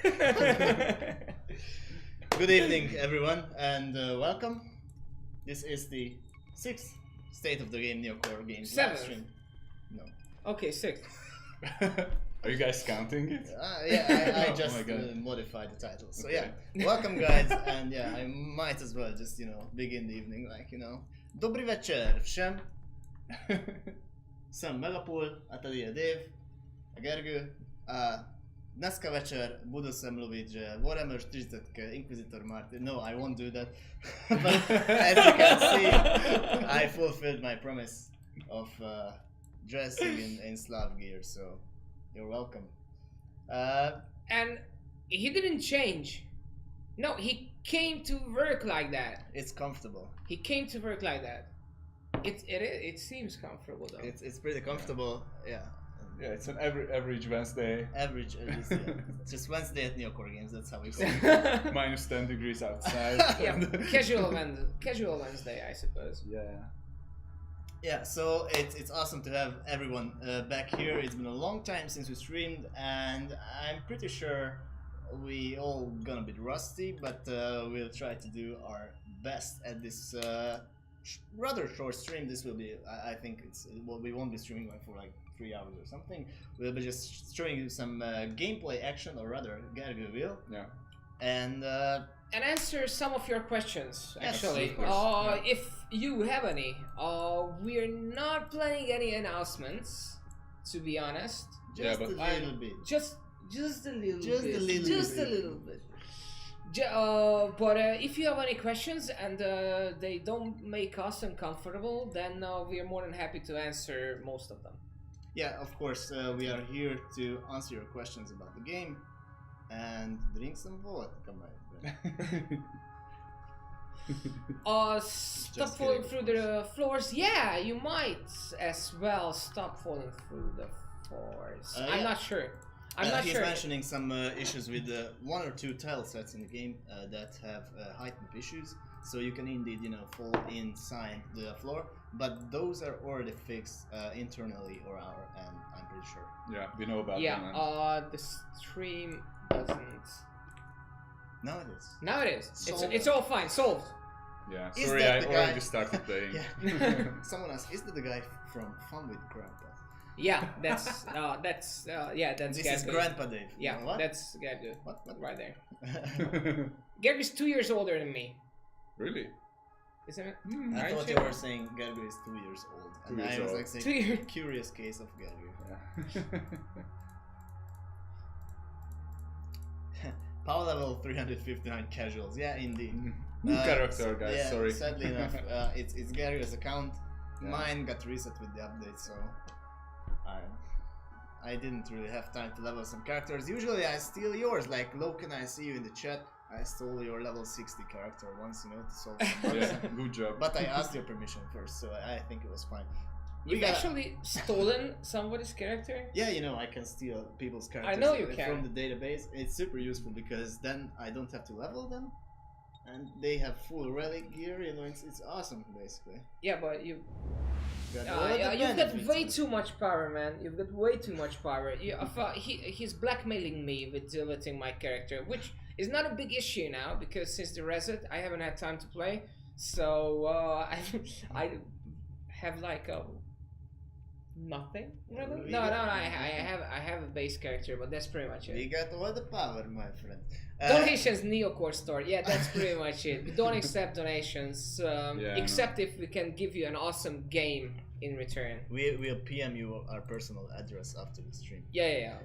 Good evening, everyone, and welcome. This is the 6th State of the Game NeocoreGames live 7th. stream. No. Okay, 6. Are you guys counting it? Yeah, I Oh just my God. modified the title. So Okay. yeah, welcome guys, and yeah, I might as well just, begin the evening like, Dobry večer všem. Sam Megapol, a tady je Dave, a Gergő, a dneska večer budu se mluvit, že Warhammer 40 Inquisitor Martin. No, I won't do that. But as you can see, I fulfilled my promise of dressing in Slav gear, so you're welcome. And he didn't change. No, he came to work like that. It's comfortable. He came to work like that. It seems comfortable though. It's pretty comfortable, yeah. Yeah, it's an average Wednesday. Average, just Wednesday at NeocoreGames. That's how we call it. Minus 10 degrees outside. Yeah, casual Wednesday, I suppose. Yeah. Yeah, so it's awesome to have everyone back here. It's been a long time since we streamed, and I'm pretty sure we all gonna be rusty, but we'll try to do our best at this rather short stream. This will be, I think we won't be streaming like for like 3 hours or something. We'll be just showing you some gameplay action, or rather, Gergő will. Yeah. And answer some of your questions, Yes, actually. of course. If you have any. We're not planning any announcements, to be honest. just but a little bit. Just a little Just bit. a little Just bit. a little bit. But if you have any questions and they don't make us uncomfortable, then we are more than happy to answer most of them. Yeah, of course, we are here to answer your questions about the game and drink some vodka, my friend. Stop Just falling kidding, through of the floors. Yeah, you might as well stop falling through the floors. I'm yeah. not sure. I'm not He's sure. mentioning some issues with 1 or 2 tile sets in the game that have heightened issues, so you can indeed, fall inside the floor, but those are already fixed internally or and I'm pretty sure. Yeah, we know about Yeah, them. And the stream doesn't. Now it is. Now it is. Solved. It's all fine. Solved. yeah, Is sorry, that I the already guy- started playing. Yeah. Someone asked, is that the guy from Fun with Grandpa? Yeah, that's that's This is Gergő. Grandpa Dave. Yeah, What? that's Gergő. What? Right there. Gergő's 2 years older than me, Really? isn't it? I Aren't thought you were saying Gergő is 2 years old. 2 And years I was old. like saying, 2 years. curious case of Gergő. Yeah. Power level 359 casuals. Yeah, indeed. New character, guys. Yeah, sorry. sadly enough, it's Gergő's account. Yeah. Mine got reset with the update, so I didn't really have time to level some characters. Usually I steal yours, like Loken, I see you in the chat. I stole your level 60 character once, to solve some bugs. Yeah, good job. But I asked your permission first, so I think it was fine. You've got- actually stolen somebody's character? Yeah, I can steal people's characters know you from can. the database. It's super useful because then I don't have to level them, and they have full relic gear. It's awesome, basically. Yeah, but you. Got all the You've got benefits way of it. too much power, man. You've got way too much power. He's blackmailing me with deleting my character, which is not a big issue now because since the reset, I haven't had time to play. So I have like nothing. Really? We No, got- I have a base character, but that's pretty much We it. got all the power, my friend. Donations, Neocore store. Yeah, that's pretty much it. We don't accept donations, Yeah, except if we can give you an awesome game in return. We'll PM you our personal address after the stream. Yeah.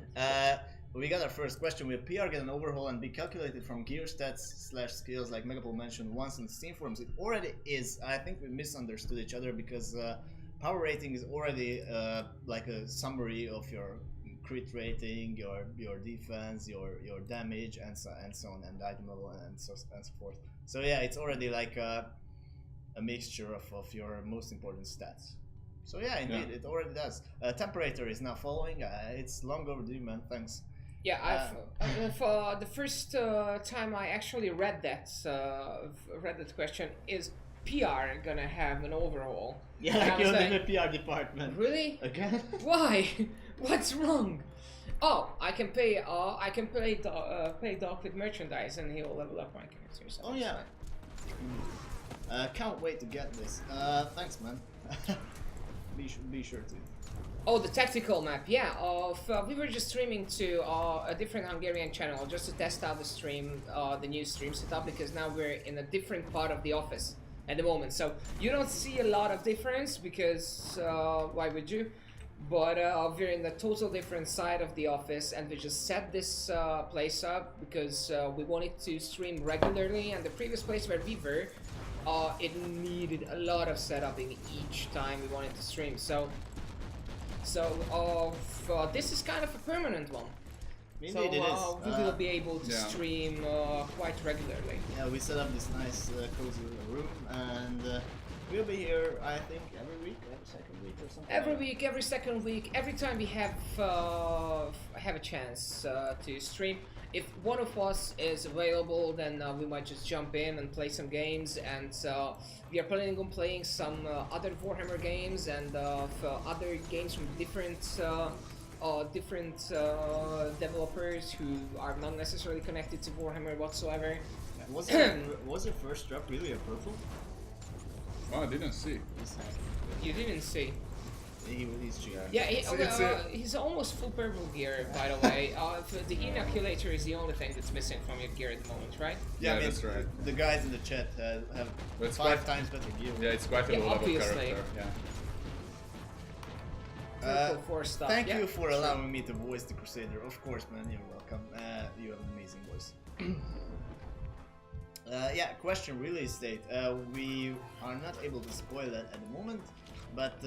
We got our first question. Will PR get an overhaul and be calculated from gear stats/skills like Megapol mentioned once in the Steam forums? It already is. I think we misunderstood each other because power rating is already like a summary of your crit rating, your defense, your damage, and so on, and item level, and so forth. So yeah, it's already like a mixture of your most important stats. So yeah, indeed, it already does. Temperature is now following. It's long overdue, man. Thanks. Yeah, for the first time I actually read that question, is PR gonna have an overhaul? Yeah, And I I was killed in like, the PR department. Really? Again? Why? What's wrong? Oh, I can pay. Pay Doc with merchandise, and he'll level up my character. So Oh that's yeah. fine. Can't wait to get this. Thanks, man. be sure to. Oh, the tactical map. Yeah. We were just streaming to a different Hungarian channel just to test out the stream, the new stream setup, because now we're in a different part of the office at the moment. So you don't see a lot of difference because why would you? But we're in a total different side of the office, and we just set this place up because we wanted to stream regularly. And the previous place where we were, it needed a lot of setuping each time we wanted to stream. So this is kind of a permanent one. Indeed, So it is. we will be able to yeah. stream quite regularly. Yeah, we set up this nice cozy room, and we'll be here, I think, every week, every second week or something. Every week, every second week, every time we have a chance to stream. If one of us is available, then we might just jump in and play some games. And we are planning on playing some other Warhammer games and other games from different developers who are not necessarily connected to Warhammer whatsoever. Was your first drop really a purple? Oh, I didn't see. You didn't see. He's cheating. Yeah, It's he's almost full purple gear, by the way. The inoculator is the only thing that's missing from your gear at the moment, right? Yeah, I mean, that's right. The guys in the chat have But it's 5 quite- times better gear. Yeah, it's quite a Yeah, low level obviously. character. Yeah. Purple 4 stuff. Thank yeah, you for sure. allowing me to voice the Crusader. Of course, man, you're welcome. You have an amazing voice. Yeah, question release date. We are not able to spoil that at the moment, but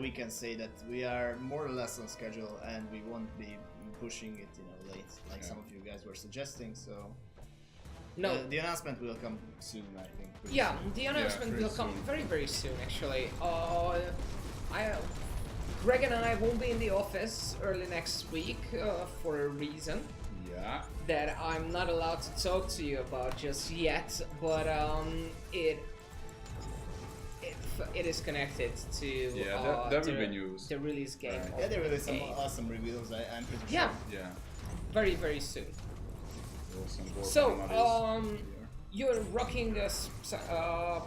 we can say that we are more or less on schedule, and we won't be pushing it, late, like some of you guys were suggesting. So No. the announcement will come soon, I think. pretty Yeah, soon. the announcement pretty will come soon. very, very soon, actually. Greg and I won't be in the office early next week for a reason Yeah. that I'm not allowed to talk to you about just yet, but it is connected to Yeah, that will be news. the release game. Right. of Yeah, there will be the some game. awesome reveals. I'm pretty Yeah, sure. Yeah. very, very soon. Awesome work So, on this here. You're rocking a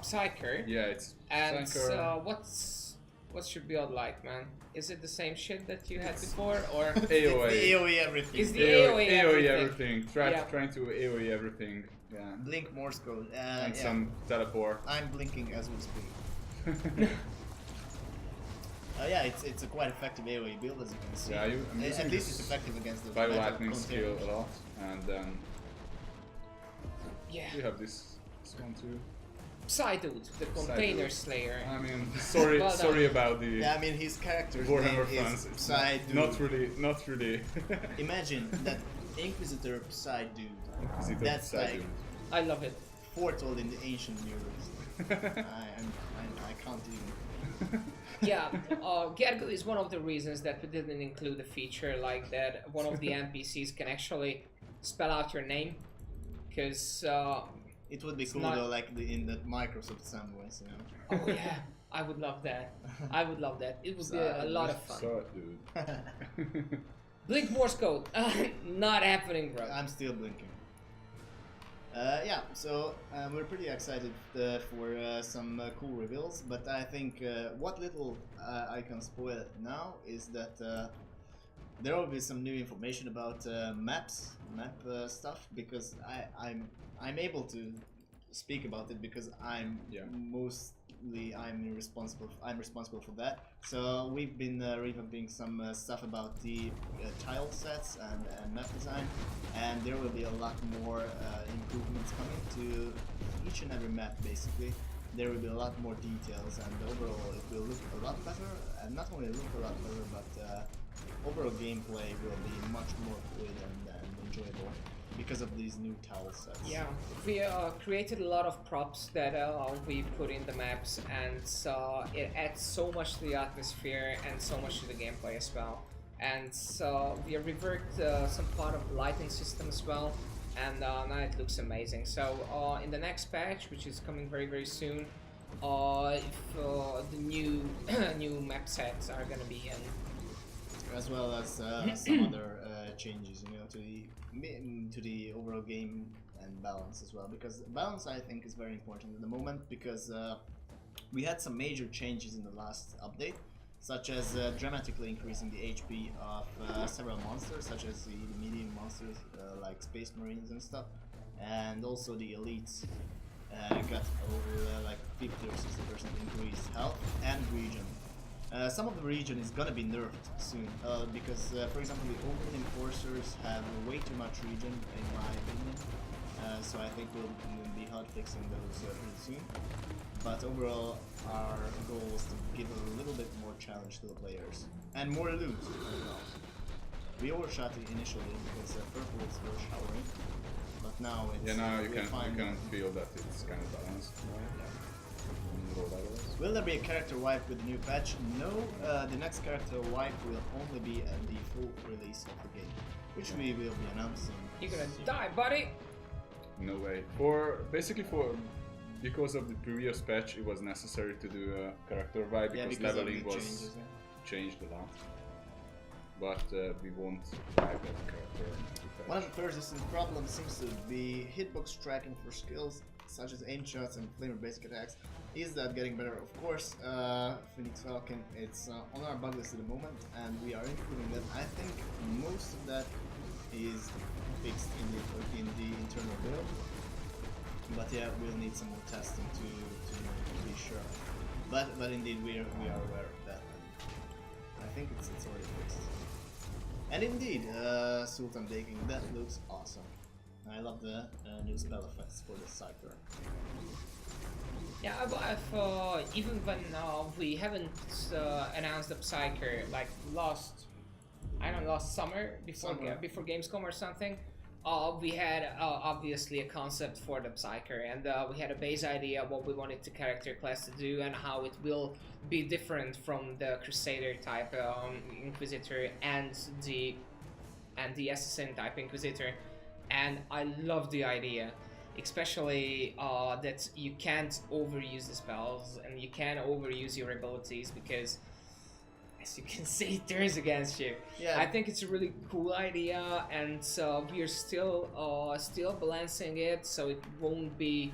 Psyker. Yeah, it's And Psyker. what's your build like, man? Is it the same shit that you had before, or It's AOE. the AOE everything. Is the AOE everything. everything. Yeah. Trying to AOE everything. Yeah. Blink Morse code. And yeah. some teleport. I'm blinking as we speak. Yeah, it's a quite effective AoE build, as you can see. Yeah, I'm using At least this it's effective against the Fire metal lightning skill containers. a lot, and then yeah, we have this one too. Psydude, the container slayer. I mean, sorry, Well done. sorry about the Yeah, I mean his character's Warhammer name fans. is It's Psydude. not really. Imagine that Inquisitor Psydude. Inquisitor That's Psydude. like I love it. foretold in the ancient news. I can't even. Yeah, Gergel is one of the reasons that we didn't include a feature like that. One of the NPCs can actually spell out your name, because It would be It's cool not- though, like in the Microsoft Sam voice, oh yeah, I would love that. I would love that. It would be a lot of fun. So, dude. Blink Morse code, not happening, bro. I'm still blinking. Yeah, so we're pretty excited for some cool reveals, but I think what little I can spoil now is that there will be some new information about map stuff, because I'm able to speak about it because I'm responsible for that. So we've been revamping some stuff about the tile sets and map design, and there will be a lot more improvements coming to each and every map. Basically, there will be a lot more details, and overall it will look a lot better. And not only look a lot better, but overall gameplay will be much more fluid and enjoyable because of these new tile sets. Yeah, we created a lot of props that we put in the maps, and it adds so much to the atmosphere and so much to the gameplay as well. And we have reworked some part of the lighting system as well, and now it looks amazing. So in the next patch, which is coming very, very soon, the new new map sets are gonna be in. As well as some other slight changes, you know, to the overall game and balance as well. Because balance, I think, is very important at the moment because we had some major changes in the last update, such as dramatically increasing the HP of several monsters, such as the medium monsters like Space Marines and stuff, and also the elites got over like 50 or 60% increased health and region. Some of the region is gonna be nerfed soon because, for example, the Open Enforcers have way too much region, in my opinion. So I think we'll be hot fixing those pretty soon. But overall, our goal was to give a little bit more challenge to the players and more loot as well. We overshot it initially because purples were showering, but now it's Yeah, now you can fine. feel that it's kind of balanced. Will there be a character wipe with the new patch? No, the next character wipe will only be at the full release of the game, which we will be announcing. You're gonna die, buddy! No way. Because of the previous patch, it was necessary to do a character vibe because because of leveling the was changes, changed a lot. But we won't vibe that character. One of the persistent problems seems to be hitbox tracking for skills such as aim shots and flamer basic attacks. Is that getting better? Of course, Phoenix Falcon, it's on our bug list at the moment, and we are improving that. I think most of that is fixed in the internal build, but yeah, we'll need some more testing to be sure. But indeed, we are aware of that. I think it's already fixed. And indeed, Sultan Baking, that looks awesome. I love the new spell effects for the Psyker. Yeah, I've even when we haven't announced the Psyker, like last summer before Gamescom or something, we had obviously a concept for the Psyker, and we had a base idea of what we wanted the character class to do and how it will be different from the Crusader type Inquisitor and the Assassin type Inquisitor. And I love the idea, especially that you can't overuse the spells and you can't overuse your abilities because, as you can see, it turns against you. Yeah. I think it's a really cool idea, and we are still balancing it so it won't be,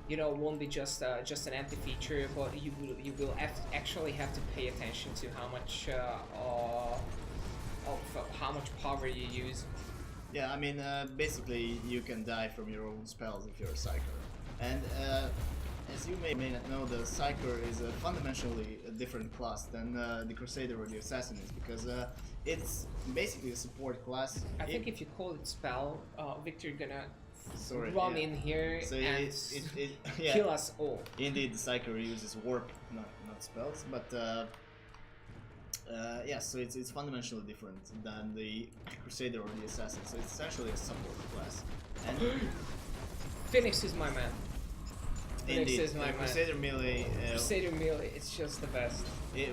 won't be just an empty feature, but you will actually have to pay attention to how much power you use. Yeah, I mean, basically, you can die from your own spells if you're a Psyker. And as you may not know, the Psyker is a fundamentally a different class than the Crusader or the Assassin is, because it's basically a support class. I think if you call it spell, Victor gonna Sorry, run yeah. in here So and yeah. kill us all. Indeed, the Psyker uses warp, not spells, but yeah, so it's fundamentally different than the Crusader or the Assassin, so it's essentially a support class. And Phoenix is my man. Phoenix indeed, is my man. Crusader melee, Crusader melee, it's just the best.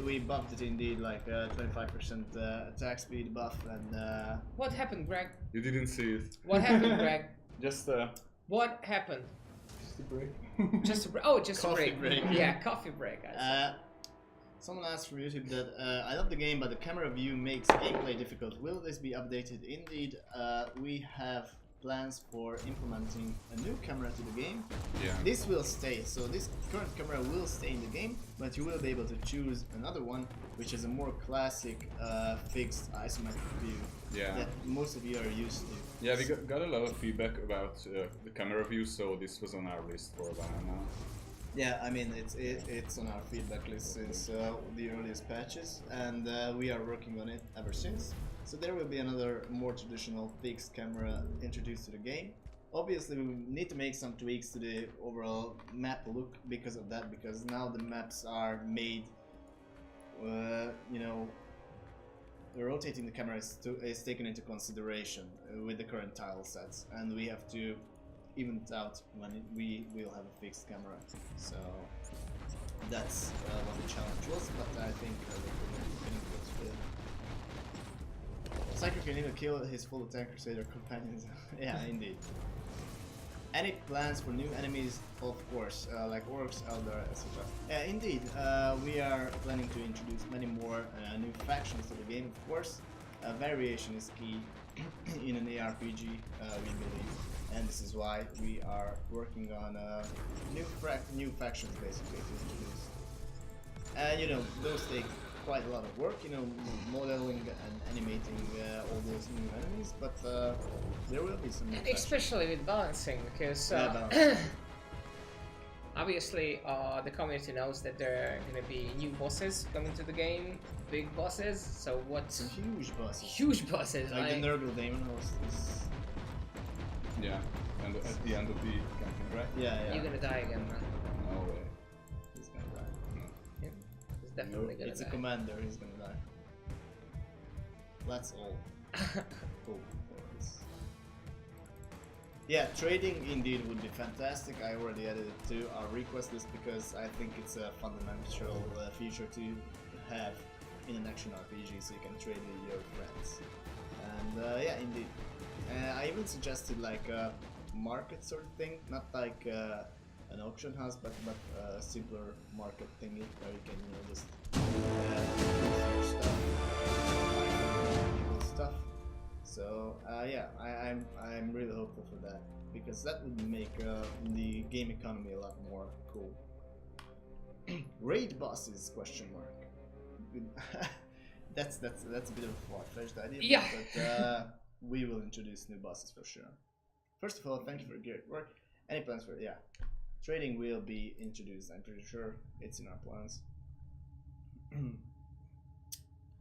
we buffed it indeed, like 25% attack speed buff, and What happened, Greg? You didn't see it. What happened, Greg? Just What happened? a break. Just a Coffee break. Yeah, coffee break. Someone asked from YouTube that I love the game, but the camera view makes gameplay difficult. Will this be updated? Indeed, we have plans for implementing a new camera to the game. Yeah. This will stay, so this current camera will stay in the game, but you will be able to choose another one, which is a more classic fixed isometric view Yeah. that most of you are used to. Yeah, we got a lot of feedback about the camera view, so this was on our list for a while now. Yeah, I mean it's on our feedback list since the earliest patches, and we are working on it ever since. So there will be another more traditional fixed camera introduced to the game. Obviously, we need to make some tweaks to the overall map look because of that, because now the maps are made, the rotating the camera is taken into consideration with the current tile sets, and we have to even it out when we will have a fixed camera. So that's what the challenge was, but I think we're getting close to it. Psyker can even kill his full attack Crusader companions. Yeah, indeed. Any plans for new enemies? Of course, like orcs, Eldar, etc. Indeed, we are planning to introduce many more new factions to the game, of course. Variation is key. in an ARPG, we believe, and this is why we are working on new factions basically to introduce. And you know, those take quite a lot of work, you know, modeling and animating all those new enemies, but there will be some new factions. Especially with balancing, because Balancing. obviously the community knows that there are going to be new bosses coming to the game, big bosses. So what's Some huge bosses. huge bosses? Like the Nurgle Demon Host is. Yeah, and at the end of the campaign, right? Yeah. You're gonna die again, man. No way. He's gonna die. Yeah, he's definitely gonna It's die. a commander, he's gonna die. Let's all hope for this. Yeah, trading indeed would be fantastic. I already added it to our request list because I think it's a fundamental feature to have in an action RPG, so you can trade with your friends. And yeah, indeed. I even suggested like a market sort of thing, not like an auction house, but a simpler market thingy where you can, you know, just use your stuff, buy people's stuff. So yeah, I'm really hopeful for that because that would make the game economy a lot more cool. Raid bosses? Question mark. that's a bit of a far-fetched idea. Yeah. But we will introduce new bosses for sure. First of all, thank you for your great work. Any plans for trading will be introduced. I'm pretty sure it's in our plans.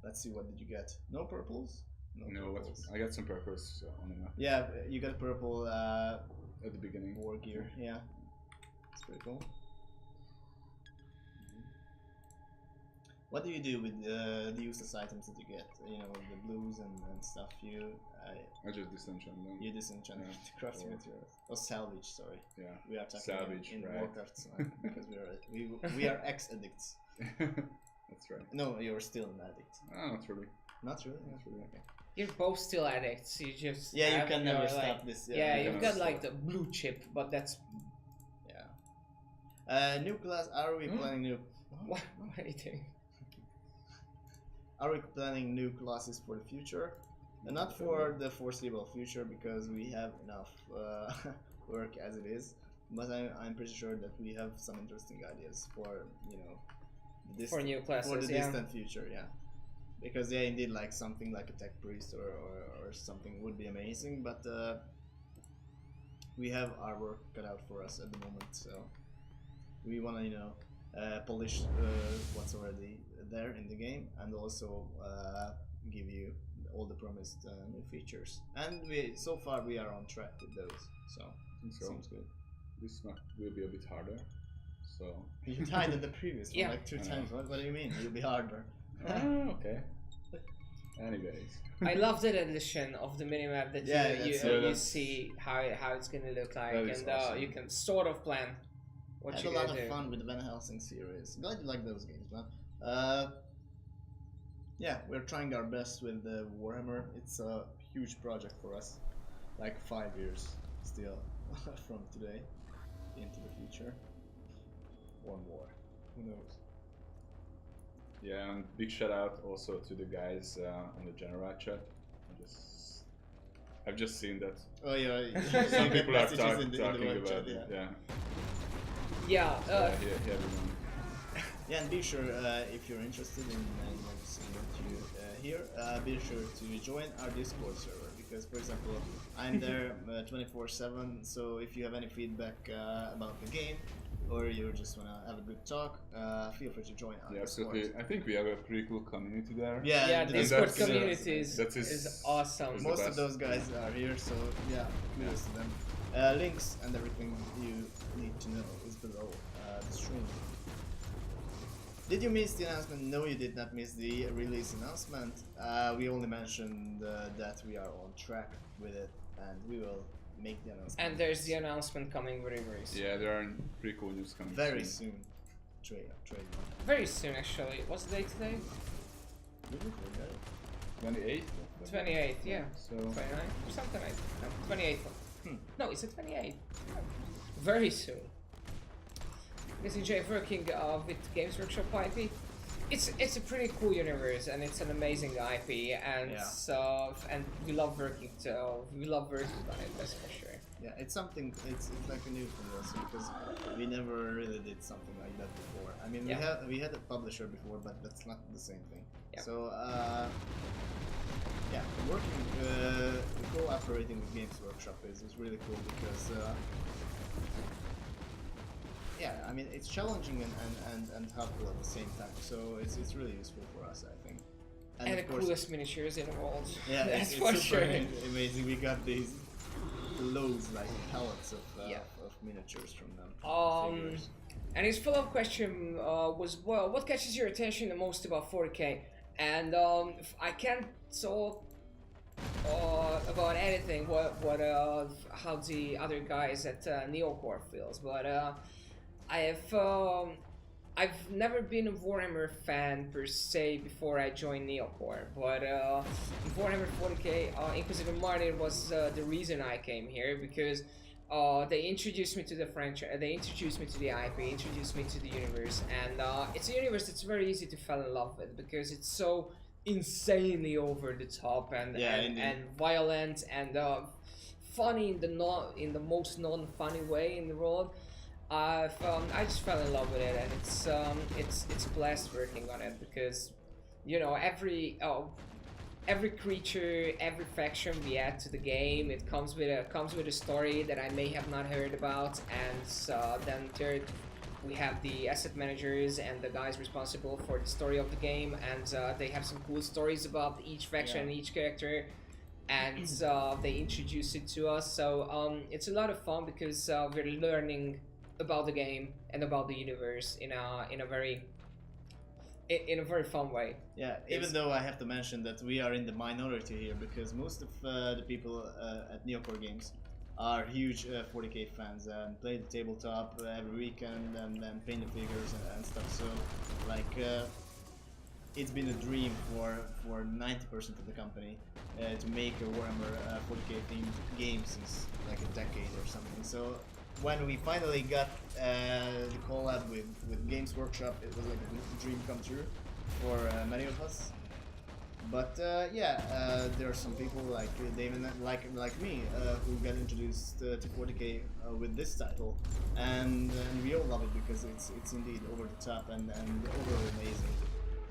Let's see, what did you get? No purples? No, purples. I got some purples on the map Yeah, you got purple at the beginning. war gear. Yeah, it's pretty cool. What do you do with the useless items that you get? You know, the blues and stuff. I just disenchant them. You disenchant the crafting materials. Oh, salvage. Sorry. Yeah. We are talking Salvage, in right. Warcraft because we are ex addicts. That's right. No, you're still an addict. Oh, not really. Not really. Not really. Okay. You're both still addicts. You just Yeah, you have can your, never like, stop this. Yeah, you you've can got never like stop. the blue chip, but that's Yeah. New class. Are we planning new? what are you doing? Are we planning new classes for the future? Not for the foreseeable future because we have enough work as it is. But I'm pretty sure that we have some interesting ideas for, you know, the For new classes, for the yeah. distant future. Yeah, because yeah, indeed, like something like a tech priest or something would be amazing. But we have our work cut out for us at the moment, so we wanna, you know, polish what's already there in the game and also give you all the promised new features. And so far we are on track with those, so I think so. seems good. This map will be a bit harder. So. You died in the previous one Yeah. like 2 I know. times. What do you mean? You'll be harder. Okay. Anyways. I love that addition of the minimap that Yeah, you that's- see how it's gonna look like, That is and awesome. you can sort of plan what Had a you're lot gonna of do. fun with the Van Helsing series. Glad you like those games, man. Yeah, we're trying our best with the Warhammer. It's a huge project for us. Like 5 years still from today into the future. Or more. Who knows? Yeah, and big shout out also to the guys on the general chat. I've just seen that Oh yeah, some you get people are messages in the talking web about chat, it. yeah. Yeah, Here everyone. Yeah, and be sure if you're interested in seeing what you hear, be sure to join our Discord server because, for example, I'm there 24/7. So if you have any feedback about the game, or you just wanna have a good talk, feel free to join our Yeah, Discord. absolutely. I think we have a pretty cool community there. yeah, the Discord that's, community is is awesome. is the Most of best. those guys are here, so yeah, kudos to them. Links and everything you need to know is below the stream. Did you miss the announcement? No, you did not miss the release announcement. We only mentioned that we are on track with it, and we will make the announcement. And there's the announcement coming very soon. Yeah, there are pretty cool news coming very soon. soon. Trade. Very soon, actually. What's the date today? Did we forget it? 28th? 28th, yeah. So 29th or something like that. No, 28th. No, it's the 28th. Very soon. Because enjoy working with Games Workshop IP. it's a pretty cool universe, and it's an amazing IP, and and we love working on it. That's for sure. Yeah, it's something. It's like a new for us because we never really did something like that before. I mean, we had a publisher before, but that's not the same thing. Yeah. So yeah, working cooperating with Games Workshop is really cool because yeah, I mean it's challenging and helpful at the same time. So it's really useful for us, I think. And of the course, coolest miniatures in the world. yeah, that's it's for super sure. amazing. We got these loads, like pallets of miniatures from them. Figures. And his follow-up question was, well, what catches your attention the most about 40k? And I can't talk about anything how the other guys at Neocore feels, but I've never been a Warhammer fan per se before I joined Neocore, but Warhammer 40k, Inquisitor Martin was the reason I came here, because they introduced me to the franchise, they introduced me to the IP, introduced me to the universe, and it's a universe that's very easy to fall in love with because it's so insanely over the top and violent and funny in the most non-funny way in the world. I just fell in love with it, and it's a blast working on it because, you know, every creature, every faction we add to the game, it comes with a story that I may have not heard about, and then third, we have the asset managers and the guys responsible for the story of the game, and they have some cool stories about each faction and each character, and they introduce it to us. So it's a lot of fun because we're learning about the game and about the universe in a very fun way. Yeah, even though I have to mention that we are in the minority here because most of the people at NeocoreGames are huge 40k fans and play the tabletop every weekend and paint the figures and stuff. So like it's been a dream for 90% of the company to make a Warhammer 40k themed game since like a decade or something. So when we finally got the collab with Games Workshop, it was like a dream come true for many of us. But yeah, there are some people like Damon, like me, who got introduced to 40k with this title, and we all love it because it's indeed over the top and overall amazing,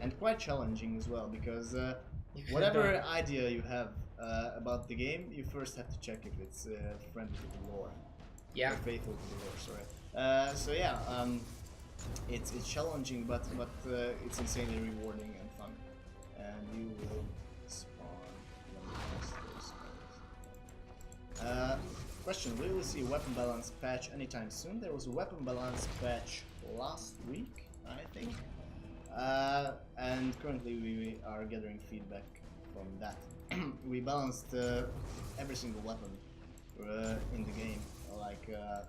and quite challenging as well because whatever idea you have about the game, you first have to check if it's friendly to the lore. Yeah. Or faithful to the lore, sorry. So yeah, it's challenging, but it's insanely rewarding and fun. And you will spawn when you pass those spawns. Question: will we see a weapon balance patch anytime soon? There was a weapon balance patch last week, I think. And currently we are gathering feedback from that. We balanced every single weapon in the game like a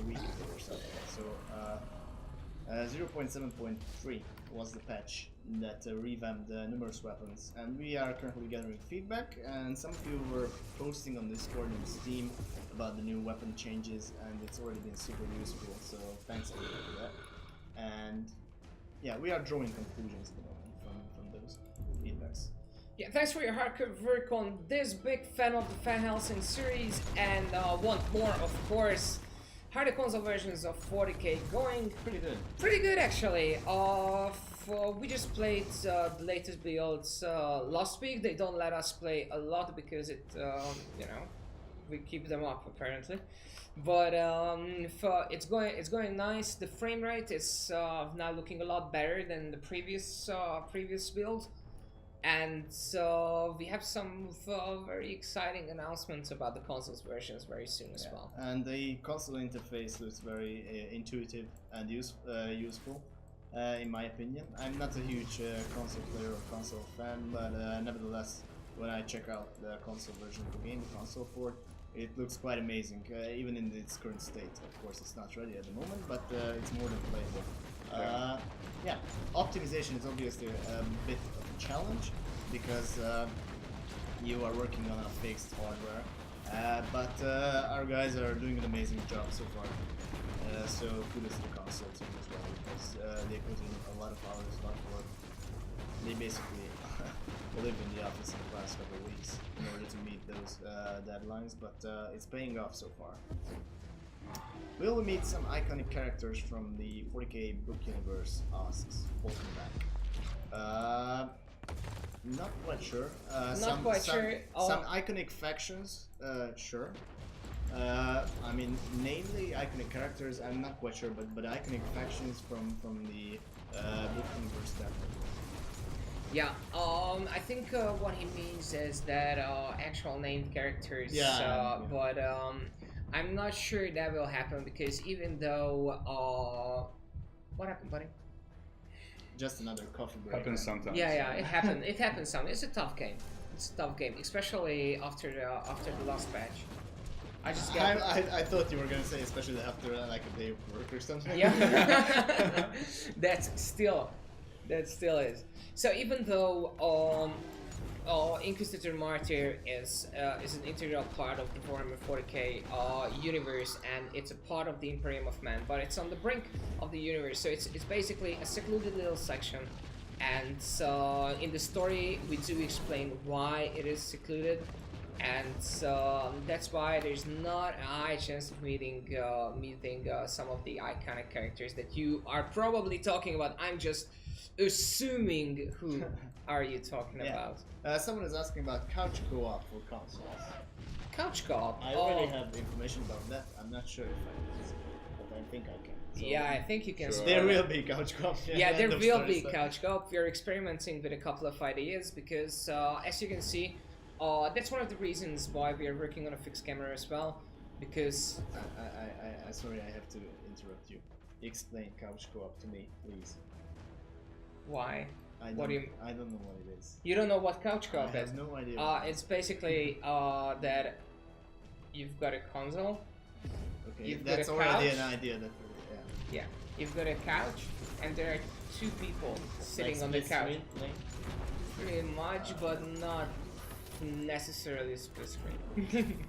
week ago or something. So 0.7.3 was the patch that revamped numerous weapons, and we are currently gathering feedback, and some of you were posting on Discord and Steam about the new weapon changes, and it's already been super useful, so thanks everybody for that. And yeah, we are drawing conclusions at the moment from those feedbacks. Yeah, thanks for your hard work on this. Big fan of the Fan Helsing series and want more, of course. How are the console versions of 40k going? Pretty good. Pretty good, actually. We just played the latest builds last week. They don't let us play a lot because it, you know, we keep them up apparently. But it's going nice. The frame rate is now looking a lot better than the previous build. And so we have some very exciting announcements about the consoles versions very soon as well. And the console interface looks very intuitive and useful, in my opinion. I'm not a huge console player or console fan, but nevertheless, when I check out the console version of the game, the console port, it looks quite amazing, even in its current state. Of course, it's not ready at the moment, but it's more than playable. Yeah, optimization is obviously a bit of a challenge because you are working on a fixed hardware, but our guys are doing an amazing job so far. So kudos to the console team as well because they put in a lot of hours, a lot of work They basically live in the office in the past couple of weeks in order to meet those deadlines, but it's paying off so far. Will we meet some iconic characters from the 40k book universe? Asks Back. Not quite sure. Not quite sure. Some iconic factions, sure. I mean, namely iconic characters, I'm not quite sure, but iconic factions from the book universe definitely. Yeah, I think what he means is that actual named characters, but I'm not sure that will happen because even though, what happened, buddy? Just another coffee break. Happens sometimes. Yeah, it happened. It happens sometimes. It's a tough game. It's a tough game, especially after the last patch. I just got. I thought you were gonna say especially after like a day of work or something. Yeah, that still is. So even though Inquisitor Martyr is an integral part of the Warhammer 40k universe, and it's a part of the Imperium of Man, but it's on the brink of the universe, so it's basically a secluded little section. And so in the story we do explain why it is secluded, and so that's why there's not a high chance of meeting some of the iconic characters that you are probably talking about. I'm just assuming who are you talking about. Someone is asking about couch co-op for consoles. Couch co-op? I already have information about that. I'm not sure if I can, but I think I can. So yeah, I think you can. Sure. there will be couch co-op. Yeah, there will be couch co-op. We're experimenting with a couple of ideas because, as you can see, that's one of the reasons why we are working on a fixed camera as well. Because I sorry, I have to interrupt you. Explain couch co-op to me, please. why? I What do you? I don't know what it is. You don't know what couch co-op I is? have no idea. What it It's basically that you've got a console. okay, you've got that's a already couch. an idea. That Yeah, you've got a couch, and there are two people sitting like on the split couch. screen thing? Pretty much, but not necessarily split screen.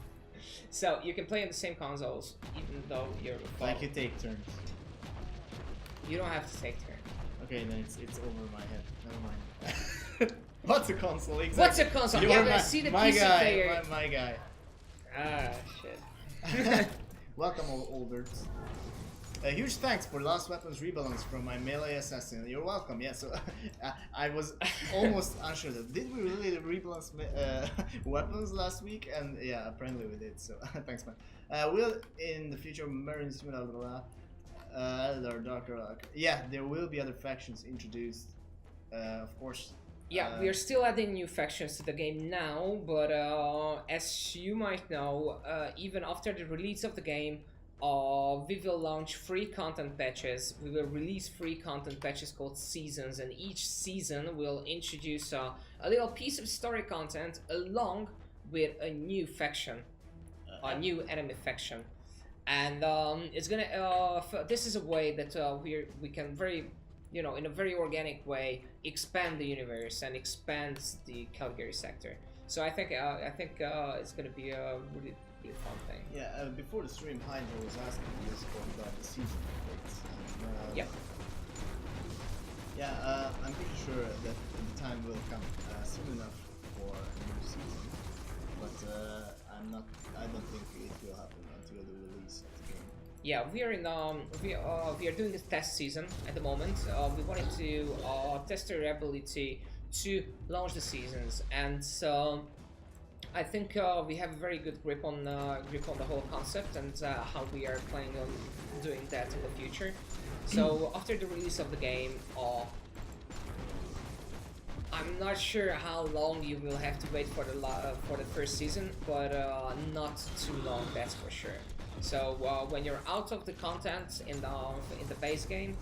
So you can play on the same consoles, even though you're Like you take turns. You don't have to take turns. Okay, then it's over my head. Never mind. What's a console? Exactly. What's a console? You're Yeah, I see the my PC guy. player. My guy. Ah, shit. Welcome, old nerds. Huge thanks for Lost Weapons rebalance from my melee assassin. You're welcome. Yeah, so I was almost unsure that did we really rebalance weapons last week? And yeah, apparently we did. So thanks, man. Will in the future Marines darker? Yeah, there will be other factions introduced. Of course. Yeah, we are still adding new factions to the game now, but as you might know, even after the release of the game, we will launch free content patches. We will release free content patches called seasons, and each season will introduce a little piece of story content along with a new faction, a new enemy faction. And it's gonna. This is a way that we can very, in a very organic way, expand the universe and expand the Calgary sector. So I think it's gonna be a really fun thing. Yeah. Before the stream, Hydro was asking us about the season updates. Yeah. Yeah. I'm pretty sure that the time will come soon enough for a new season, but I don't think it will happen until the release of the game. Yeah, we are doing a test season at the moment. We wanted to test our ability to launch the seasons, and so I think we have a very good grip on the whole concept and how we are planning on doing that in the future. So after the release of the game, I'm not sure how long you will have to wait for the first season, but not too long, that's for sure. So when you're out of the content in the base game,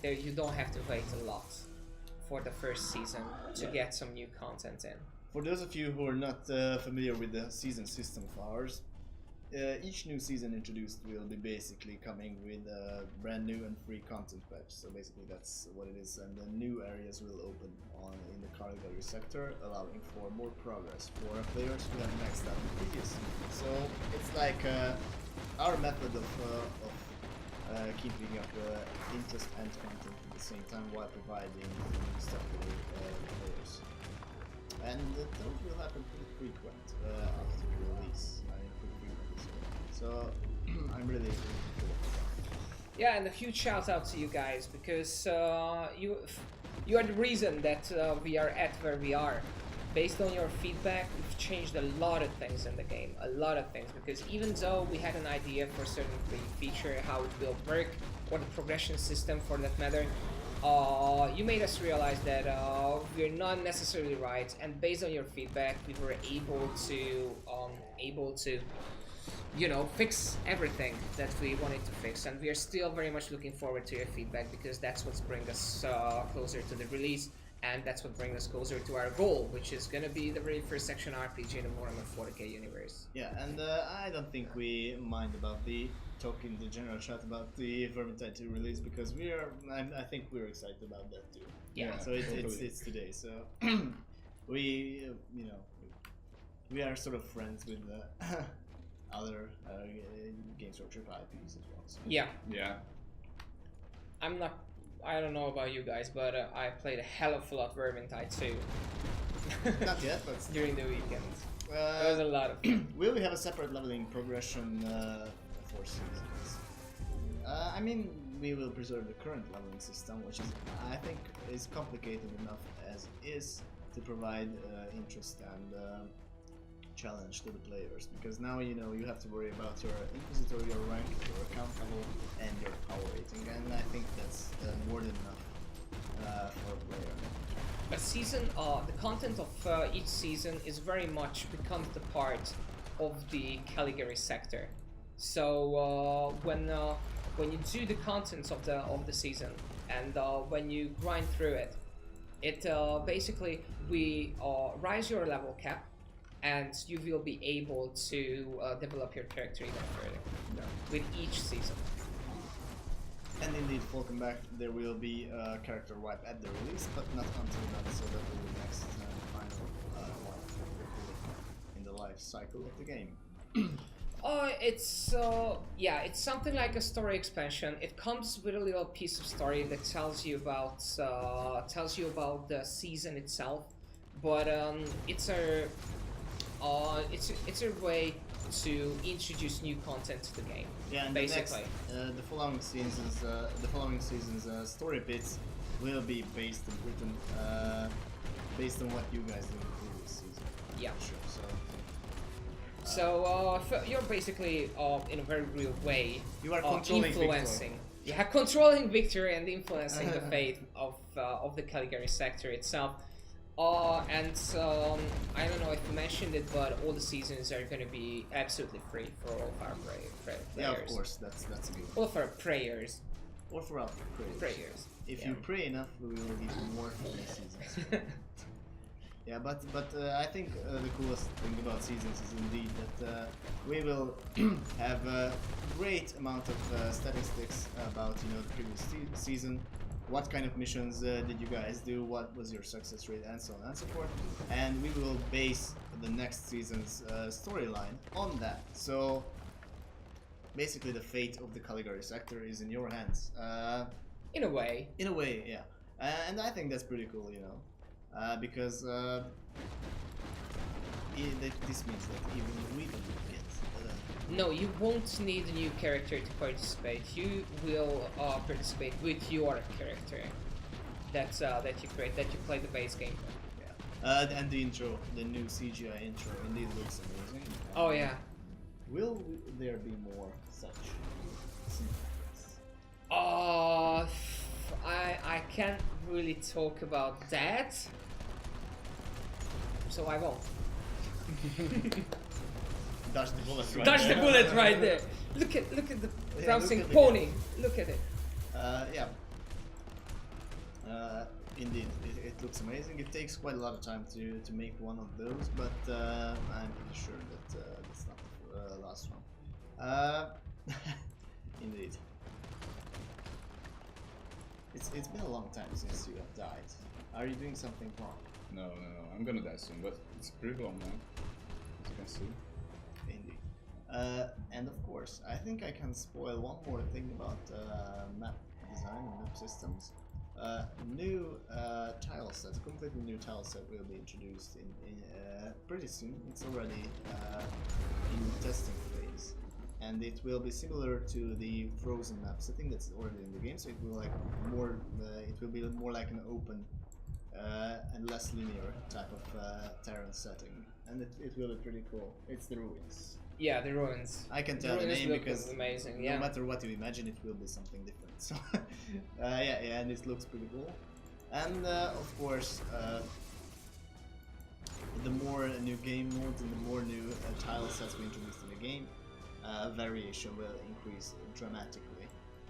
there you don't have to wait a lot for the first season to get some new content in. For those of you who are not familiar with the season system of ours, each new season introduced will be basically coming with a brand new and free content patch. So basically that's what it is, and the new areas will open in the Calgary sector, allowing for more progress for players who have maxed out the previous season. So it's like our method of keeping up interest and content at the same time while providing stuff for players. And those will happen pretty frequent after release. I mean, pretty frequently. So I'm really looking forward to that. Yeah, and a huge shout out to you guys because you are the reason that we are at where we are. Based on your feedback, we've changed a lot of things in the game, a lot of things. Because even though we had an idea for a certain feature, how it will work, or the progression system for that matter, you made us realize that we're not necessarily right. And based on your feedback, we were able to you know, fix everything that we wanted to fix, and we are still very much looking forward to your feedback because that's what's bringing us closer to the release, and that's what brings us closer to our goal, which is gonna be the very first section RPG in the Warhammer 40k universe. Yeah, and I don't think we mind about the talk in the general chat about the Vermintide 2 release because I think we're excited about that too. Yeah. So it's today. So we you know we are sort of friends with other Games Workshop IPs as well. So. Yeah. Yeah. I don't know about you guys, but I played a hell of a lot Vermintide 2. Not yet, but during the weekend. There was a lot of fun. Will we have a separate leveling progression for seasons? I mean, we will preserve the current leveling system, which is, I think, is complicated enough as is to provide interest and challenge to the players, because now you know you have to worry about your Inquisitor, your rank, your account level, and your power rating, and I think that's more than enough for a player. A season, the content of each season is very much becomes the part of the Caligari sector. So when you do the contents of the season and when you grind through it, it basically we rise your level cap, and you will be able to develop your character even further with each season. And indeed, welcome back. There will be a character wipe at the release, but not until then, so that will be next final in the life cycle of the game. It's something like a story expansion. It comes with a little piece of story that tells you about the season itself, but it's a way to introduce new content to the game. Yeah, and basically. The following season's story bits will be based and written based on what you guys did in the previous season. Yeah. Sure. So you're basically in a very real way you are controlling influencing. Victor. Yeah, controlling victory and influencing the fate of the Caligari sector itself. And I don't know if you mentioned it, but all the seasons are going to be absolutely free for all of our players. Yeah, of course, that's a good. All of our prayers. Or for our prayers. If you pray enough, we will give you more free seasons. Yeah, but I think the coolest thing about seasons is indeed that we will have a great amount of statistics about the previous season. What kind of missions did you guys do? What was your success rate, and so on and so forth. And we will base the next season's storyline on that. So basically, the fate of the Caligari sector is in your hands. In a way. In a way, yeah. And I think that's pretty cool, because this means that even we can get. No, you won't need a new character to participate. You will participate with your character that you create, that you play the base game. Yeah. And the intro, the new CGI intro, indeed looks amazing. Oh yeah. Will there be more such cinematics? I can't really talk about that, so I won't. Dodge the bullet right Dodge there. the bullet right there. Look at the bouncing pony. Look at it. Yeah. Indeed, it looks amazing. It takes quite a lot of time to make one of those, but I'm pretty sure that that's not the last one. Indeed. It's been a long time since you have died. Are you doing something wrong? No. I'm gonna die soon, but it's pretty long now, as you can see. Indeed. And of course, I think I can spoil one more thing about map design and map systems. New tile sets, completely new tile set will be introduced in pretty soon. It's already in testing phase, and it will be similar to the frozen maps. I think that's already in the game, so it will like more. It will be more like an open and less linear type of terrain setting, and it will be pretty cool. It's the ruins. Yeah, the ruins. I can tell the ruins name look because amazing. no Yeah. matter what you imagine, it will be something different. So yeah, and it looks pretty cool. And of course, the more new game modes and the more new tile sets we introduce in the game, variation will increase dramatically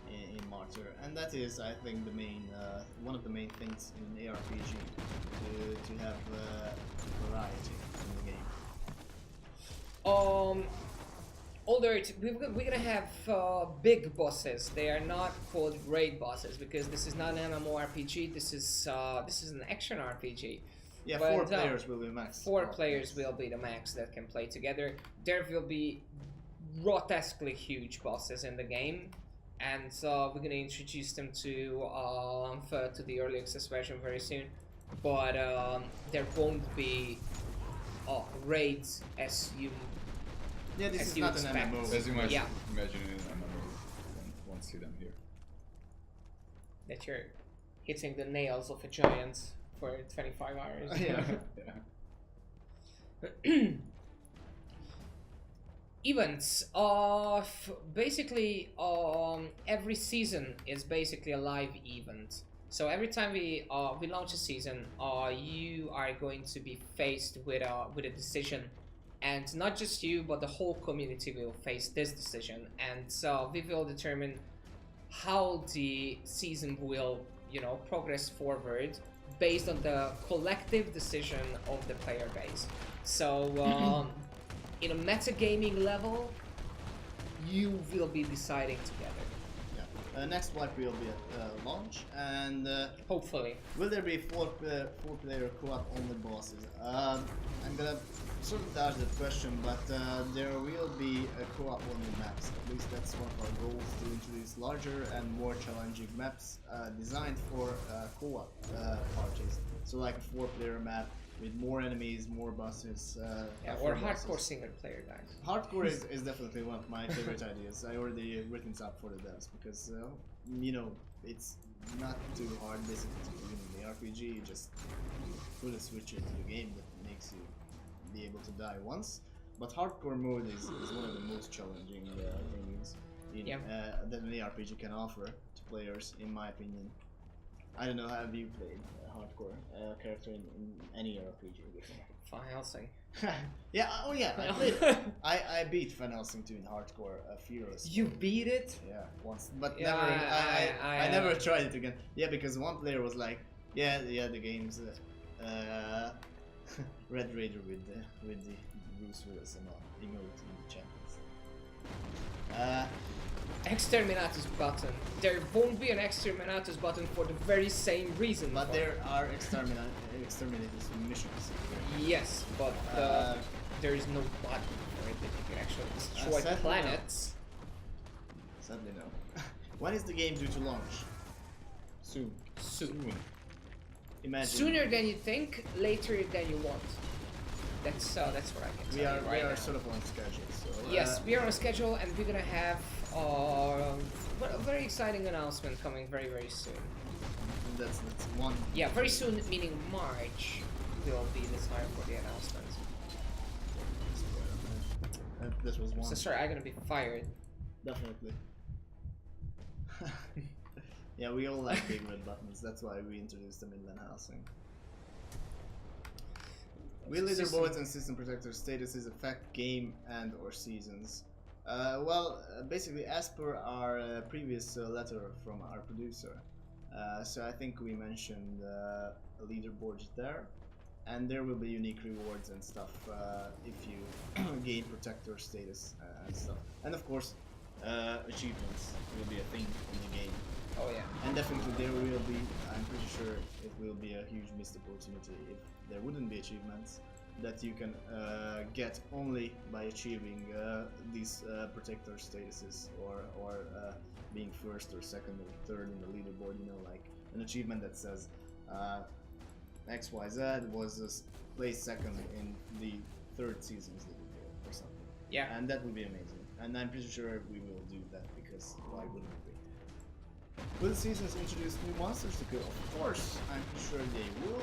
in Martyr, and that is, I think, the main one of the main things in ARPG to have variety in the game. Although we're gonna have big bosses. They are not called raid bosses because this is not an MMORPG. This is an action RPG. Yeah, But, 4 players will be max. 4 players will be the max that can play together. There will be grotesquely huge bosses in the game, and we're gonna introduce them to the early access version very soon. But there won't be raids as you. Yeah, this as is you not an expect. MMO. As you might Yeah. imagine in MMO, you won't see them here. That you're hitting the nails of a giant for 25 hours. Yeah. Yeah. Events. Basically, every season is basically a live event. So every time we launch a season, you are going to be faced with a decision, and not just you, but the whole community will face this decision, and so we will determine how the season will, progress forward based on the collective decision of the player base. So, in a metagaming level, you will be deciding together. Yeah. Next wipe will be at launch, and Hopefully. will there be four-player co-op only bosses? I'm gonna sort of dodge that question, but there will be a co-op only maps. At least that's one of our goals, to introduce larger and more challenging maps designed for co-op parties. So like a 4-player map with more enemies, more bosses. Or bosses. hardcore single player, guys. Hardcore is definitely one of my favorite ideas. I already written it up for the devs because it's not too hard basically to win in the RPG. You just put a switch into the game that makes you be able to die once. But hardcore mode is one of the most challenging things that an RPG can offer to players, in my opinion. I don't know, have you played hardcore character in any RPG before? Van Helsing. Yeah, oh yeah, I played. I beat Van Helsing 2 in hardcore, Fearless. You beat it? Yeah, once, but Yeah, never. I never tried it again. Yeah, because one player was like, yeah, the game's Red Raider with the Bruce Willis and all emote in the champions. Exterminatus button. There won't be an Exterminatus button for the very same reason. But there are exterminators missions. Yes, but there is no button for it that you can actually destroy sadly planets. Sadly no. When is the game due to launch? Soon. Imagine. Sooner than you think, later than you want. That's what I can tell you right we are now. sort of on schedule. So Yes, we are on schedule, and we're gonna have a very exciting announcement coming very, very soon. That's one. Yeah, very soon, meaning March, will be the time for the announcement. This was one. So sorry, I'm gonna be fired. Definitely. Yeah, we all like big red buttons. That's why we introduced them in Van Helsing. Will leaderboards and system protector statuses affect game and or seasons? Basically, as per our previous letter from our producer, so I think we mentioned leaderboards there, and there will be unique rewards and stuff if you gain protector status and stuff. And of course, achievements will be a thing in the game. Oh yeah. And definitely there will be, I'm pretty sure it will be a huge missed opportunity if there wouldn't be achievements. that you can get only by achieving these protector statuses or being first or second or third in the leaderboard. You know, like an achievement that says XYZ was placed second in the third season's leaderboard or something. Yeah. And that would be amazing. And I'm pretty sure we will do that because why wouldn't we? Will the seasons introduce new monsters to kill? Of course, I'm pretty sure they will.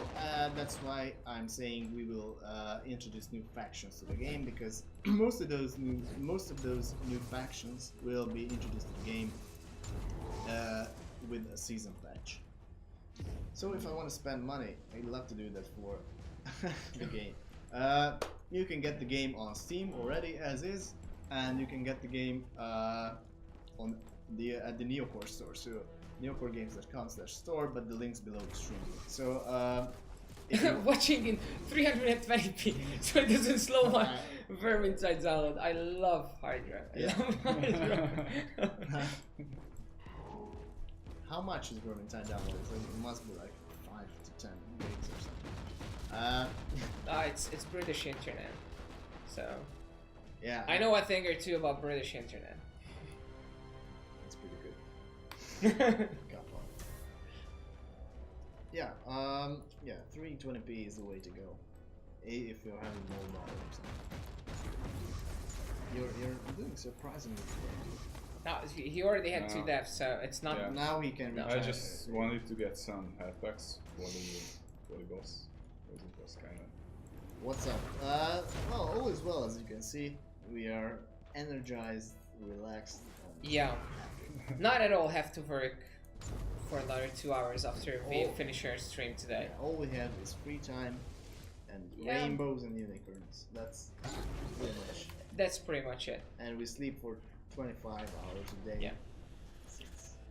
That's why I'm saying we will introduce new factions to the game because most of those new factions will be introduced to the game with a season patch. So if I want to spend money, I'd love to do that for the game. You can get the game on Steam already as is, and you can get the game on at the Neocore store. So NeocoreGames.com/store, but the link's below the stream. So watching in 320p, so it doesn't slow my Vermintide download. I love Hydra. I love Hydra. How much is Vermintide download? It must be like 5 to 10 gigs or something. It's British internet, so yeah. I know a thing or two about British internet. It's pretty good. Yeah, yeah, 320p is the way to go. If you're having mobile or something. You're doing surprisingly well. No, he already had 2 deaths, so it's not. Yeah. Now he can. I just wanted to get some health packs for the boss. Because it was kind of. What's up? Well, all is well, as you can see. We are energized, relaxed. Yeah. Not at all have to work for another 2 hours after we finish our stream today. All we have is free time and Yeah. rainbows and unicorns. That's pretty much. That's pretty much it. And we sleep for 25 hours a day. Yeah.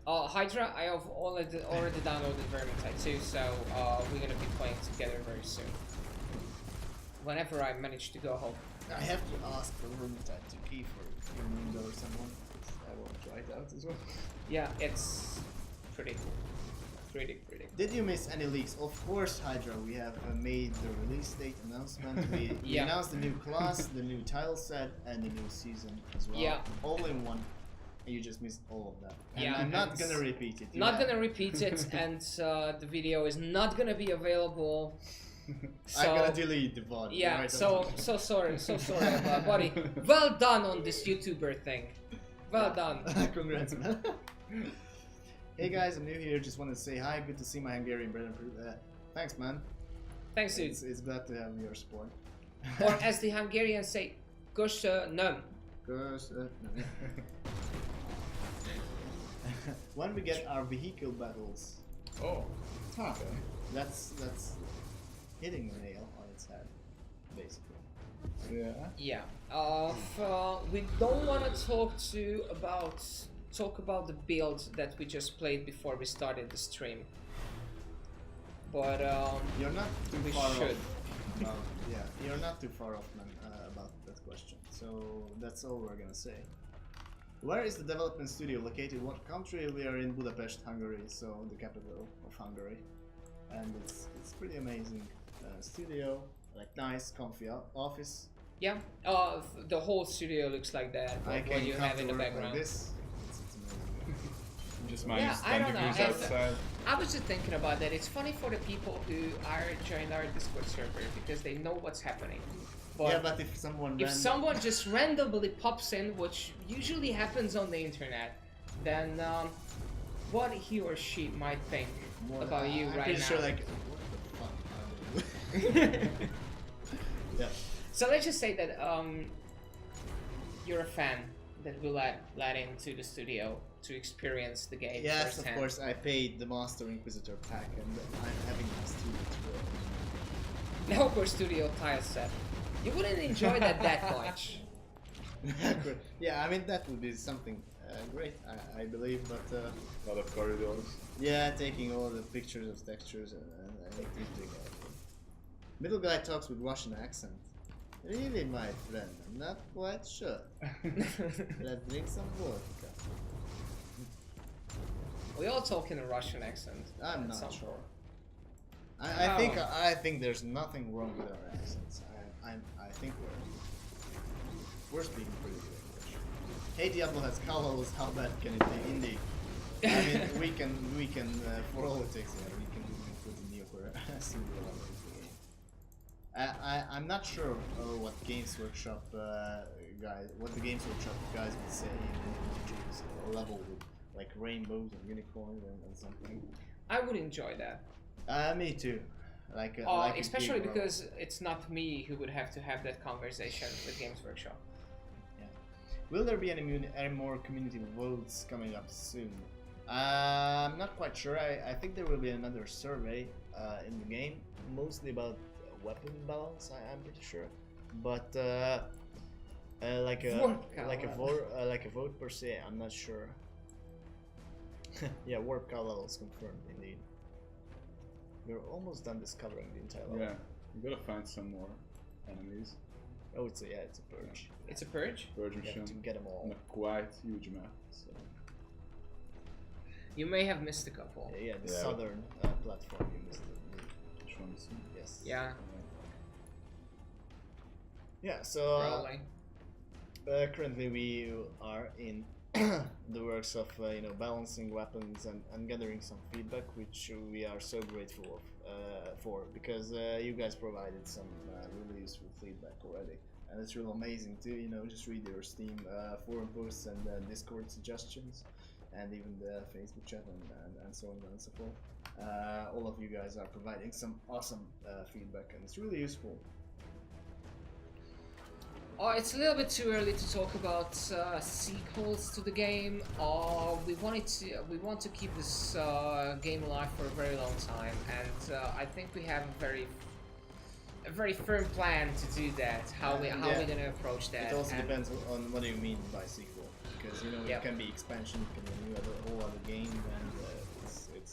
Hydra, I have already downloaded Vermintide too, so we're gonna be playing together very soon. Whenever I manage to go home. I have to ask for Vermintide to key for Mundo or someone. I want to try it out as well. Yeah, it's pretty cool. Pretty. Did you miss any leaks? Of course, Hydra. We have made the release date announcement. We announced the new class, the new tile set, and the new season as well. Yeah. All in one. And you just missed all of that. And Yeah, I'm not gonna repeat it. Not gonna repeat it, and the video is not gonna be available. So, I'm gonna delete the VOD. Yeah, right so sorry, buddy. Well done on this YouTuber thing. Well done. Congrats, man. Hey guys, I'm new here. Just wanted to say hi. Good to see my Hungarian brethren. Thanks, man. Thanks, dude. It's glad to have your support. Or as the Hungarians say, köszönöm. When we get our vehicle battles, Okay. that's hitting the nail on its head, basically. Yeah. Yeah. We don't want to talk about the build that we just played before we started the stream. But You're not too we far should. off. Yeah, you're not too far off, man, about that question. So that's all we're gonna say. Where is the development studio located? What country? We are in Budapest, Hungary, so the capital of Hungary, and it's pretty amazing studio, like nice, comfy office. Yeah. The whole studio looks like that. I What can you come have to in the work background. like this. It's amazing. Just Yeah, minus I 10 don't know. degrees outside. I was just thinking about that. It's funny for the people who are joined our Discord server because they know what's happening. But Yeah, but if someone just randomly pops in, which usually happens on the internet, then what he or she might think about you I'm right pretty now. sure, like, what the fuck are they? Yeah. So let's just say that you're a fan that we let into the studio to experience the game Yes, firsthand. of course. I paid the Master Inquisitor pack, and I'm having my studio tour. Neocore Studio tile set. You wouldn't enjoy that much. Yeah, I mean that would be something great, I believe, but A lot of corridors. yeah, taking all the pictures of textures and everything. Middle guy talks with Russian accent. Really, my friend? I'm not quite sure. Let's drink some vodka. We all talk in a Russian accent. I'm at not some sure. point. I think there's nothing wrong with our accents. I think we're speaking pretty good English. Hey, Diablo has cow levels. How bad can it be? Indeed. I mean, we can for all it takes, yeah, we can put the Neocore single level into the game. I'm not sure what Games Workshop what the Games Workshop guys would say in choose a level with like rainbows and unicorns and something. I would enjoy that. Me too. Like especially because it's not me who would have to have that conversation with Games Workshop. Yeah. Will there be any more community votes coming up soon? I'm not quite sure. I think there will be another survey in the game, mostly about weapon balance. I'm pretty sure, but like a vote per se, I'm not sure. Yeah, warp cow levels confirmed indeed. We're almost done discovering the entire level. Yeah, we gotta find some more enemies. Oh, it's a purge. It's a purge? Purge Yeah, mission. to get them all. On a quite huge map. So. You may have missed a couple. Yeah, the Yeah. southern platform you missed. Which one is it? Yes. Yeah, Yeah. So probably. currently we are in the works of balancing weapons and gathering some feedback, which we are so grateful for because you guys provided some really useful feedback already, and it's real amazing to just read your Steam forum posts and Discord suggestions, and even the Facebook chat and so on and so forth. All of you guys are providing some awesome feedback, and it's really useful. Oh, it's a little bit too early to talk about sequels to the game. We want to keep this game alive for a very long time, and I think we have a very firm plan to do that. How we're gonna approach that. It also depends on what do you mean by sequel, because it can be expansion, it can be a whole other game, and it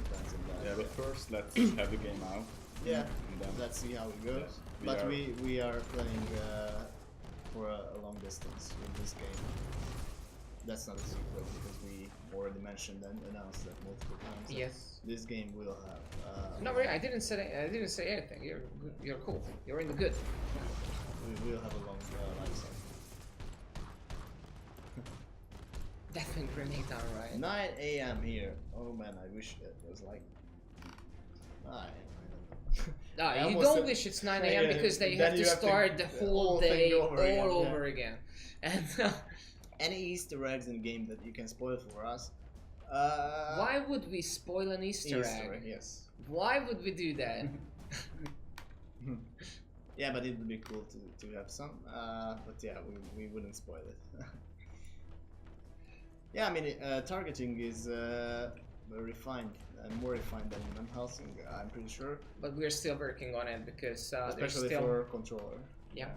depends on that. Yeah, but first let's have the game out. Yeah, and then let's see how it goes. Yeah, But we are planning for a long distance with this game. That's not a secret because we already mentioned and announced that multiple times. Yes. This game will have. No, really, I didn't say anything. You're cool. You're in the good. We will have a long life cycle. Definitely grenade down, right? 9 a.m. here. Oh man, I wish it was like 9. No, I you almost don't said- wish it's 9 a.m. Yeah, because they then have to you have to start the whole day all over again, again. And Any Easter eggs in game that you can spoil for us? why would we spoil an Easter egg? Yes. Why would we do that? Yeah, but it would be cool to have some. But yeah, we wouldn't spoil it. Yeah, I mean, targeting is refined and more refined than in Unhousing, I'm pretty sure. But we're still working on it because there's Especially still... for controller. Yeah.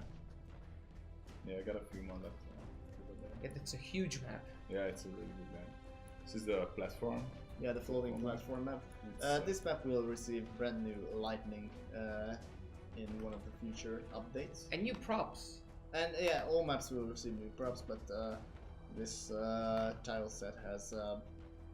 Yeah, I got a few more left. It's a huge map. Yeah, it's a really good game. This is the platform. Yeah, the floating platform map. This map will receive brand new lightning in one of the future updates. And new props. And yeah, all maps will receive new props, but this tile set has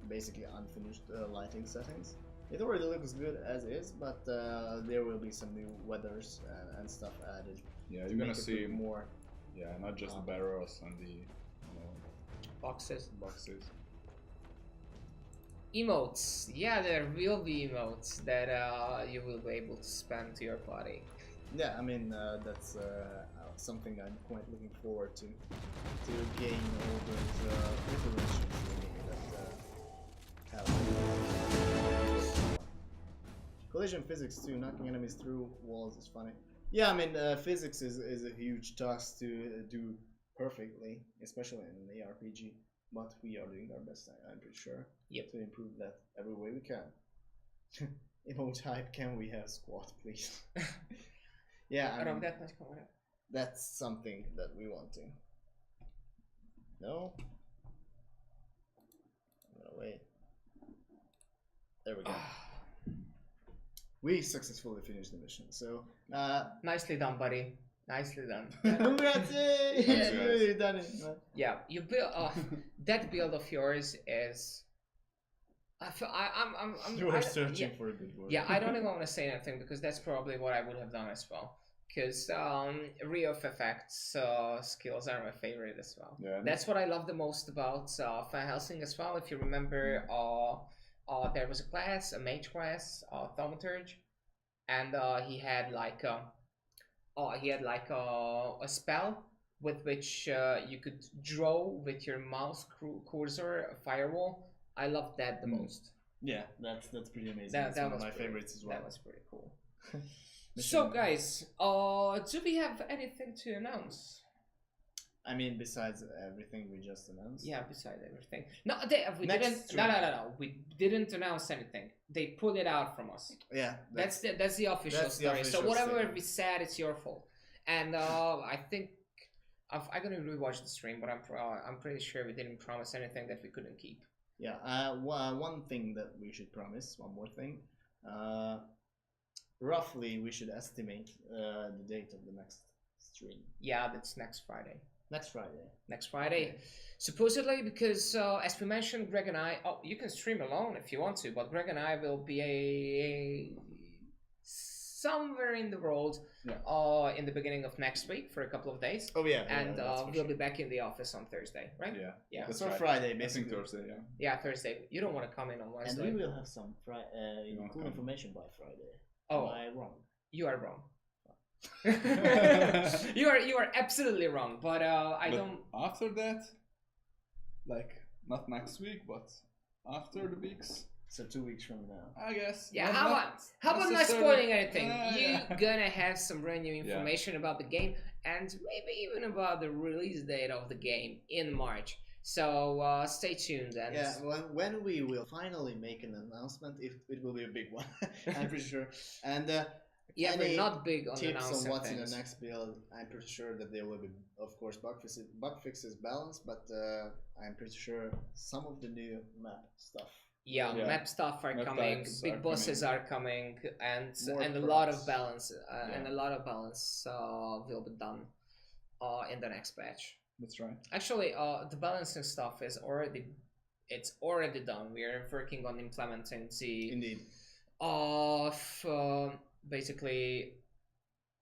basically unfinished lighting settings. It already looks good as is, but there will be some new weathers and stuff added. Yeah, you're gonna see more. Yeah, not just the barrels and the Boxes. boxes. Emotes. Yeah, there will be emotes that you will be able to spam to your party. Yeah, I mean that's something I'm quite looking forward to gain all those information that have. Collision physics too, knocking enemies through walls is funny. Yeah, I mean physics is a huge task to do perfectly, especially in an ARPG. But we are doing our best, I'm pretty sure, to improve that every way we can. Emote type, can we have squat, please? Yeah, I mean, that's something that we want to. No? I'm gonna wait. There we go. We successfully finished the mission, so... Nicely done, buddy. Nicely done. Congrats! Congrats. You done it, man. Yeah, you build that build of yours is You were I- searching yeah, for a good word. yeah, I don't even want to say anything because that's probably what I would have done as well. Because Rio of Effects skills are my favorite as well. Yeah, That's what I love the most about Van Helsing as well. If you remember, there was a class, a mage class, Thaumaturge, and he had like a spell with which you could draw with your mouse cursor a firewall. I love that the most. Yeah, that's pretty amazing. That That's one of was my pretty- favorites as well. That was pretty cool. So guys, do we have anything to announce? I mean, besides everything we just announced. Yeah, besides everything. No, we Next didn't. stream. No. We didn't announce anything. They pulled it out from us. Yeah, That's the official that's the story. official So whatever statement. we said, it's your fault. And I think I'm gonna rewatch the stream, but I'm pretty sure we didn't promise anything that we couldn't keep. Yeah. One thing that we should promise. One more thing. Roughly, we should estimate the date of the next stream. Yeah, that's next Friday. Next Friday. Next Friday, supposedly, because as we mentioned, Greg and I. Oh, you can stream alone if you want to, but Greg and I will be somewhere in the world in the beginning of next week for a couple of days. Oh yeah. And that's for we'll sure. be back in the office on Thursday, right? Yeah. Yeah. That's So right. Friday, I think basically. Thursday. Yeah. Yeah, Thursday. You don't want to come in on And Wednesday. we will have some won't cool come. information by Friday. Oh. Am I wrong? You are wrong. you are absolutely wrong. But I But don't. After that, like not next week, but after the weeks, So 2 weeks from now. I guess. Yeah, Not- how not about not necessarily- spoiling anything? Yeah, You're yeah. gonna have some brand new information about the game and maybe even about the release date of the game in March. So stay tuned and Yeah, when we will finally make an announcement, if it will be a big one, I'm pretty sure. And yeah, we're any not big on tips on announcing what's in things. the next build, I'm pretty sure that there will be, of course, bug fixes balanced, but I'm pretty sure some of the new map stuff. Yeah, Yeah. map stuff are Map coming, types big are bosses coming. are coming, and More a lot of perks. balance and Yeah. a lot of balance will be done in the next patch. That's right. Actually, the balancing stuff is already done. We are working on implementing the Indeed. of basically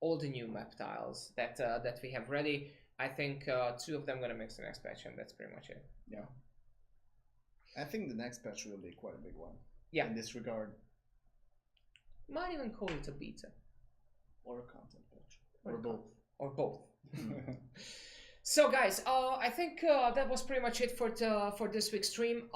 all the new map tiles that we have ready. I think 2 of them gonna mix the next patch, and that's pretty much it. Yeah. I think the next patch will be quite a big one. Yeah. In this regard, Might even call it a beta or a content patch, Or or a both. or both. So guys, I think that was pretty much it for this week's stream.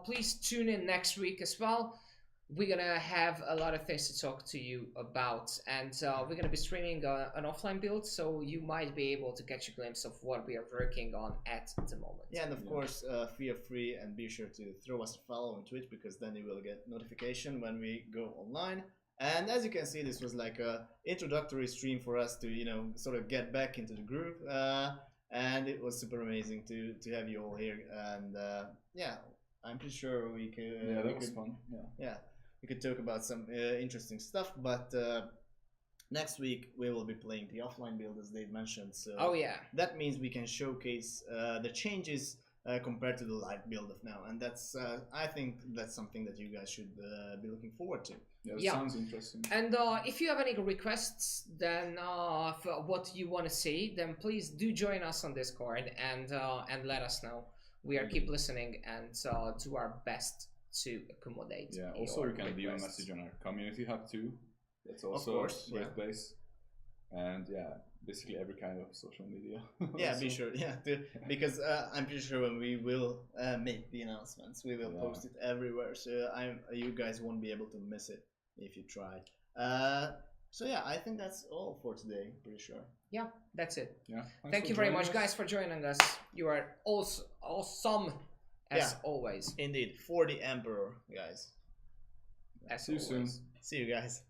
Please tune in next week as well. We're gonna have a lot of things to talk to you about, and we're gonna be streaming an offline build, so you might be able to catch a glimpse of what we are working on at the moment. Yeah, and of Yeah. course, feel free and be sure to throw us a follow on Twitch, because then you will get notification when we go online. And as you can see, this was like a introductory stream for us to, sort of get back into the groove. And it was super amazing to have you all here. And yeah, I'm pretty sure we could. Yeah, we that was could- fun. Yeah. Yeah, we could talk about some interesting stuff. But next week we will be playing the offline build, as Dave mentioned. So Oh yeah. that means we can showcase the changes compared to the live build of now, and that's I think that's something that you guys should be looking forward to. Yeah, that Yeah. sounds interesting. And if you have any requests, then for what you want to see, then please do join us on Discord and let us know. We are keep listening and do our best to accommodate. Yeah. Also, your you can leave a requests. message on our community hub too. That's also course, a great yeah. place. And yeah, basically every kind of social media. Yeah, also. be sure. Yeah, because I'm pretty sure when we will make the announcements, we will Yeah. post it everywhere. So you guys won't be able to miss it if you try. So yeah, I think that's all for today. Pretty sure. Yeah, that's it. Yeah. Thanks Thank for you very joining much, us. guys, for joining us. You are also awesome, as Yeah. always. Indeed, for the Emperor, guys. As See you soon. always. See you guys.